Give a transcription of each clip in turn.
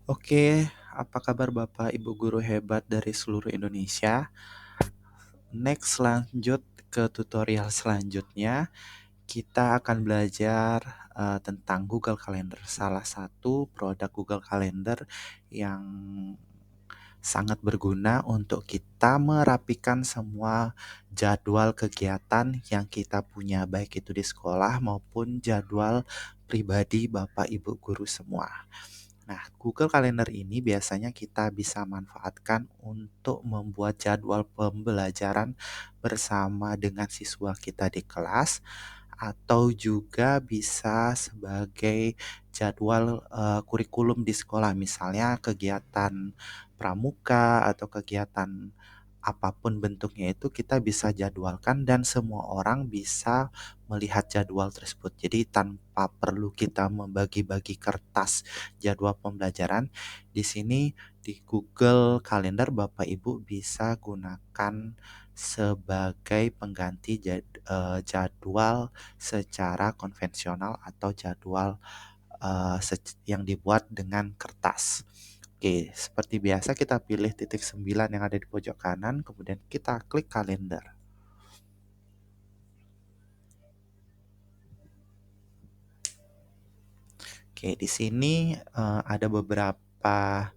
Oke, apa kabar Bapak Ibu guru hebat dari seluruh Indonesia? Next, lanjut ke tutorial selanjutnya. Kita akan belajar tentang Google Calendar, salah satu produk Google Calendar yang sangat berguna untuk kita merapikan semua jadwal kegiatan yang kita punya, baik itu di sekolah maupun jadwal pribadi Bapak Ibu guru semua. Nah, Google Calendar ini biasanya kita bisa manfaatkan untuk membuat jadwal pembelajaran bersama dengan siswa kita di kelas, atau juga bisa sebagai jadwal kurikulum di sekolah, misalnya kegiatan pramuka atau kegiatan apapun bentuknya itu kita bisa jadwalkan dan semua orang bisa melihat jadwal tersebut. Jadi tanpa perlu kita membagi-bagi kertas jadwal pembelajaran, di sini di Google Calendar Bapak Ibu bisa gunakan sebagai pengganti jadwal secara konvensional atau jadwal yang dibuat dengan kertas. Oke, seperti biasa kita pilih titik 9 yang ada di pojok kanan, kemudian kita klik kalender. Oke, di sini ada beberapa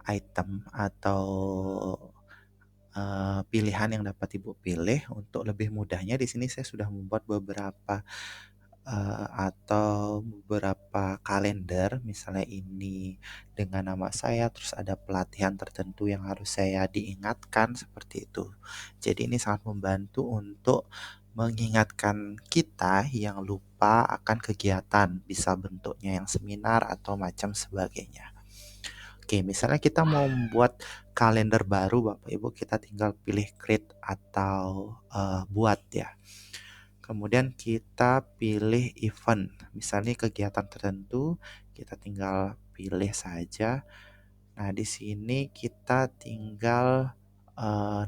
item atau pilihan yang dapat Ibu pilih. Untuk lebih mudahnya di sini saya sudah membuat beberapa atau beberapa kalender, misalnya ini dengan nama saya, terus ada pelatihan tertentu yang harus saya diingatkan seperti itu. Jadi ini sangat membantu untuk mengingatkan kita yang lupa akan kegiatan, bisa bentuknya yang seminar atau macam sebagainya. Oke, misalnya kita mau membuat kalender baru, Bapak Ibu, kita tinggal pilih create atau buat ya. Kemudian kita pilih event, misalnya kegiatan tertentu, kita tinggal pilih saja. Nah, di sini kita tinggal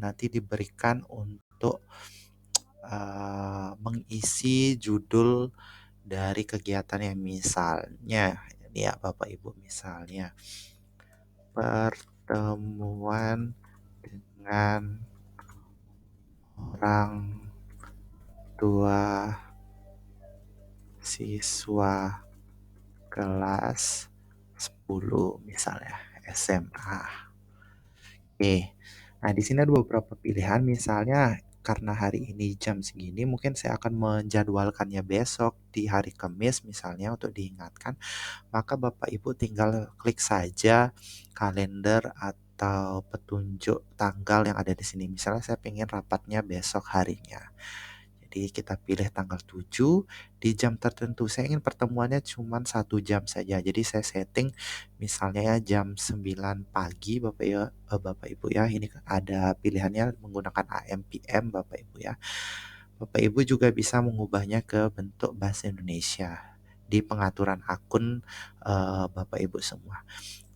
nanti diberikan untuk mengisi judul dari kegiatannya, misalnya ini ya Bapak Ibu, misalnya pertemuan dengan orang tua siswa kelas 10 misalnya SMA. Oke. Nah, di sini ada beberapa pilihan, misalnya karena hari ini jam segini, mungkin saya akan menjadwalkannya besok di hari Kamis misalnya untuk diingatkan, maka Bapak Ibu tinggal klik saja kalender atau petunjuk tanggal yang ada di sini. Misalnya saya ingin rapatnya besok harinya. Jadi kita pilih tanggal 7 di jam tertentu. Saya ingin pertemuannya cuma 1 jam saja. Jadi saya setting misalnya ya jam 9 pagi Bapak Ibu ya. Ini ada pilihannya menggunakan AM PM Bapak Ibu ya. Bapak Ibu juga bisa mengubahnya ke bentuk bahasa Indonesia di pengaturan akun Bapak Ibu semua.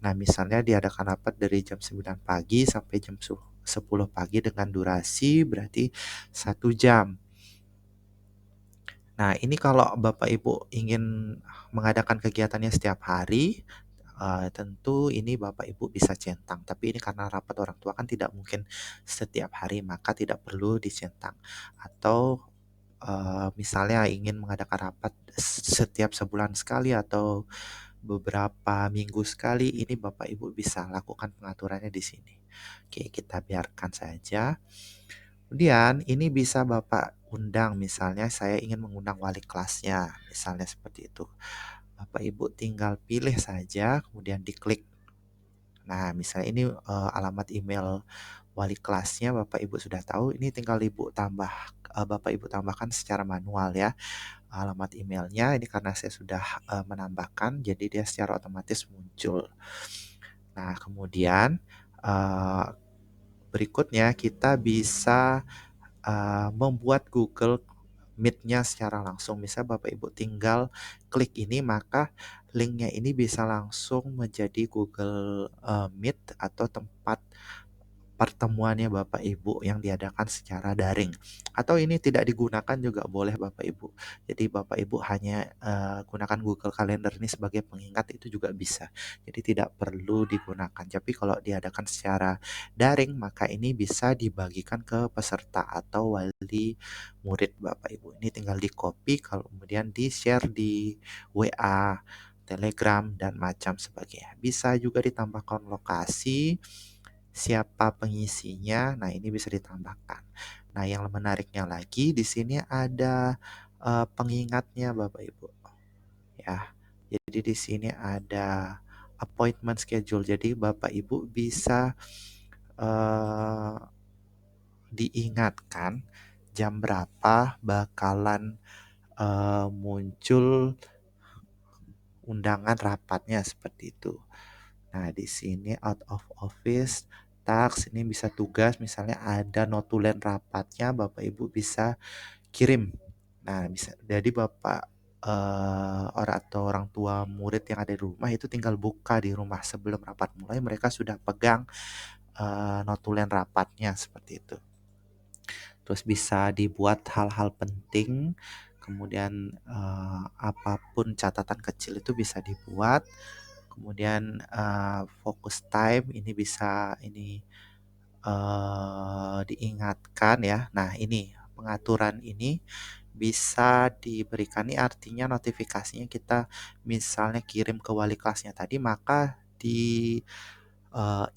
Nah, misalnya diadakan rapat dari jam 9 pagi sampai jam 10 pagi dengan durasi berarti 1 jam. Nah, ini kalau Bapak Ibu ingin mengadakan kegiatannya setiap hari, tentu ini Bapak Ibu bisa centang. Tapi ini karena rapat orang tua kan tidak mungkin setiap hari, maka tidak perlu dicentang. Atau misalnya ingin mengadakan rapat setiap sebulan sekali atau beberapa minggu sekali, ini Bapak Ibu bisa lakukan pengaturannya di sini. Oke, kita biarkan saja. Kemudian ini bisa Bapak undang, misalnya saya ingin mengundang wali kelasnya, misalnya seperti itu. Bapak Ibu tinggal pilih saja, kemudian diklik. Nah, misalnya ini alamat email wali kelasnya Bapak Ibu sudah tahu, ini tinggal Bapak Ibu tambahkan secara manual ya. Alamat emailnya ini karena saya sudah menambahkan, jadi dia secara otomatis muncul. Nah, kemudian berikutnya kita bisa membuat Google Meet-nya secara langsung. Misal Bapak Ibu tinggal klik ini, maka linknya ini bisa langsung menjadi Google Meet atau tempat pertemuannya Bapak Ibu yang diadakan secara daring. Atau ini tidak digunakan juga boleh Bapak Ibu. Jadi Bapak Ibu hanya gunakan Google Calendar ini sebagai pengingat itu juga bisa. Jadi tidak perlu digunakan. Tapi kalau diadakan secara daring maka ini bisa dibagikan ke peserta atau wali murid Bapak Ibu. Ini tinggal di-copy kemudian di-share di WA, Telegram dan macam sebagainya. Bisa juga ditambahkan lokasi, siapa pengisinya. Nah, ini bisa ditambahkan. Nah, yang menariknya lagi di sini ada pengingatnya Bapak Ibu ya. Jadi di sini ada appointment schedule. Jadi Bapak Ibu bisa eh, diingatkan jam berapa bakalan muncul undangan rapatnya seperti itu. Nah, di sini out of office task ini bisa tugas, misalnya ada notulen rapatnya, Bapak Ibu bisa kirim. Nah, bisa jadi Bapak orang atau orang tua murid yang ada di rumah itu tinggal buka di rumah sebelum rapat mulai, mereka sudah pegang notulen rapatnya seperti itu. Terus bisa dibuat hal-hal penting, kemudian apapun catatan kecil itu bisa dibuat. Kemudian focus time ini bisa diingatkan ya. Nah, ini pengaturan ini bisa diberikan, ini artinya notifikasinya kita misalnya kirim ke wali kelasnya tadi, maka di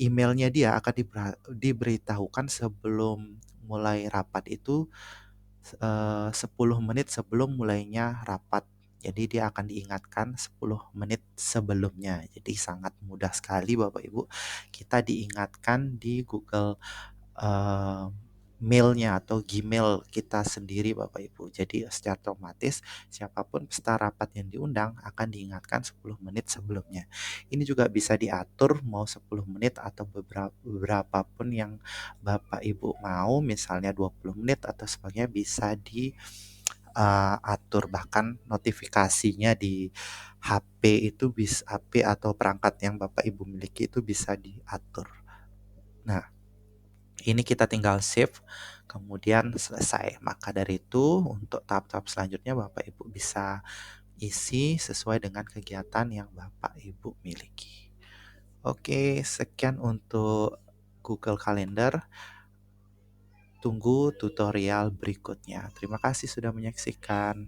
emailnya dia akan diberitahukan sebelum mulai rapat itu 10 menit sebelum mulainya rapat. Jadi dia akan diingatkan 10 menit sebelumnya. Jadi sangat mudah sekali Bapak Ibu. Kita diingatkan di Google eh, mailnya atau Gmail kita sendiri Bapak Ibu. Jadi secara otomatis siapapun peserta rapat yang diundang akan diingatkan 10 menit sebelumnya. Ini juga bisa diatur mau 10 menit atau beberapa pun yang Bapak Ibu mau, misalnya 20 menit atau sebagainya bisa diatur. Bahkan notifikasinya di HP itu bisa, HP atau perangkat yang Bapak Ibu miliki itu bisa diatur. Nah, ini kita tinggal save, kemudian selesai. Maka dari itu, untuk tahap-tahap selanjutnya Bapak Ibu bisa isi sesuai dengan kegiatan yang Bapak Ibu miliki. Oke, sekian untuk Google Calendar. Tunggu tutorial berikutnya. Terima kasih sudah menyaksikan.